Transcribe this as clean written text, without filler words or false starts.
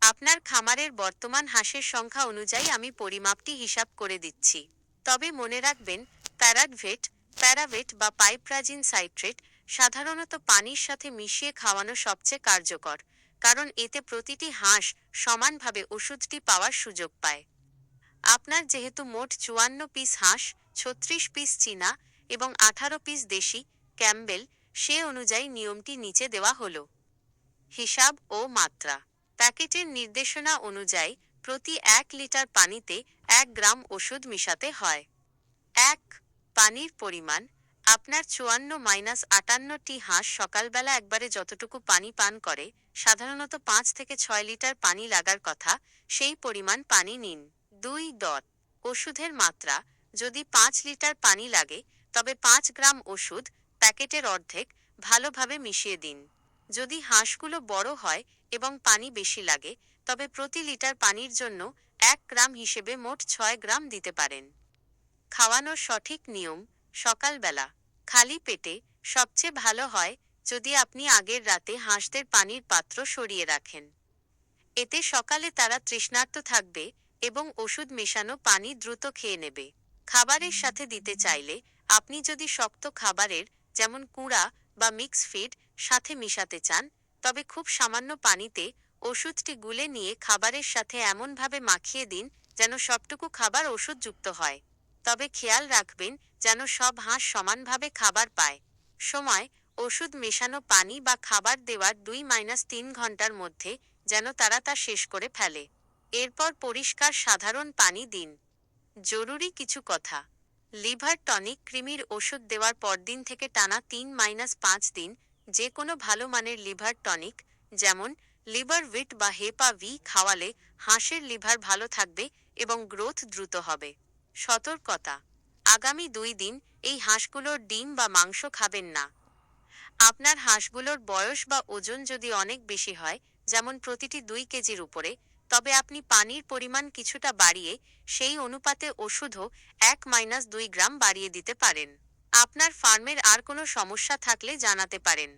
আপনার খামারের বর্তমান হাঁসের সংখ্যা অনুযায়ী আমি পরিমাপটি হিসাব করে দিচ্ছি। তবে মনে রাখবেন, প্যারাডভেট, প্যারাভেট বা পাইপ্রাজিন সাইট্রেট সাধারণত পানির সাথে মিশিয়ে খাওয়ানো সবচেয়ে কার্যকর, কারণ এতে প্রতিটি হাঁস সমানভাবে ওষুধটি পাওয়ার সুযোগ পায়। আপনার যেহেতু মোট 54 পিস হাঁস, 36 পিস চীনা এবং 18 পিস দেশি ক্যাম্বেল, সে অনুযায়ী নিয়মটি নিচে দেওয়া হলো। হিসাব ও মাত্রা। প্যাকেটের নির্দেশনা অনুযায়ী প্রতি 1 লিটার পানিতে 1 গ্রাম ওষুধ মিশাতে হয়। ১. পানির পরিমাণ। আপনার 54-58টি হাঁস সকালবেলা একবারে যতটুকু পানি পান করে, সাধারণত 5 থেকে 6 লিটার পানি লাগার কথা, সেই পরিমাণ পানি নিন। ২. ওষুধের মাত্রা। যদি 5 লিটার পানি লাগে, তবে 5 গ্রাম ওষুধ, প্যাকেটের অর্ধেক, ভালোভাবে মিশিয়ে দিন। যদি হাঁসগুলো বড় হয় এবং পানি বেশি লাগে, তবে প্রতি লিটার পানির জন্য 1 গ্রাম হিসেবে মোট 6 গ্রাম দিতে পারেন। খাওয়ানোর সঠিক নিয়ম। সকালবেলা খালি পেটে সবচেয়ে ভালো হয় যদি আপনি আগের রাতে হাঁসদের পানির পাত্র সরিয়ে রাখেন। এতে সকালে তারা তৃষ্ণার্ত থাকবে এবং ওষুধ মেশানো পানি দ্রুত খেয়ে নেবে। খাবারের সাথে দিতে চাইলে আপনি যদি শক্ত খাবারের, যেমন কুঁড়া বা মিক্স ফিড, সাথে মিশাতে চান, তবে খুব সামান্য পানিতে ওষুধটি গুলে নিয়ে খাবারের সাথে এমনভাবে মাখিয়ে দিন যেন সবটুকু খাবার ওষুধযুক্ত হয়। তবে খেয়াল রাখবেন যেন সব হাঁস সমানভাবে খাবার পায়। সময়। ওষুধ মেশানো পানি বা খাবার দেওয়ার 2-3 ঘন্টার মধ্যে যেন তারা তা শেষ করে ফেলে। এরপর পরিষ্কার সাধারণ পানি দিন। জরুরি কিছু কথা। লিভার টনিক কৃমির ওষুধ দেওয়ার পরদিন থেকে টানা 3-5 দিন যে কোনো ভালো মানের লিভার টনিক, যেমন লিভার উইট বা হেপা ভি খাওয়ালে হাঁসের লিভার ভালো থাকবে এবং গ্রোথ দ্রুত হবে। সতর্কতা। আগামী 2 দিন এই হাঁসগুলোর ডিম বা মাংস খাবেন না। আপনার হাঁসগুলোর বয়স বা ওজন যদি অনেক বেশি হয়, যেমন প্রতিটি 2 কেজির উপরে, তবে আপনি পানির পরিমাণ কিছুটা বাড়িয়ে সেই অনুপাতে ওষুধও 1-2 গ্রাম বাড়িয়ে দিতে পারেন। আপনার ফার্মের আর কোনো সমস্যা থাকলে জানাতে পারেন।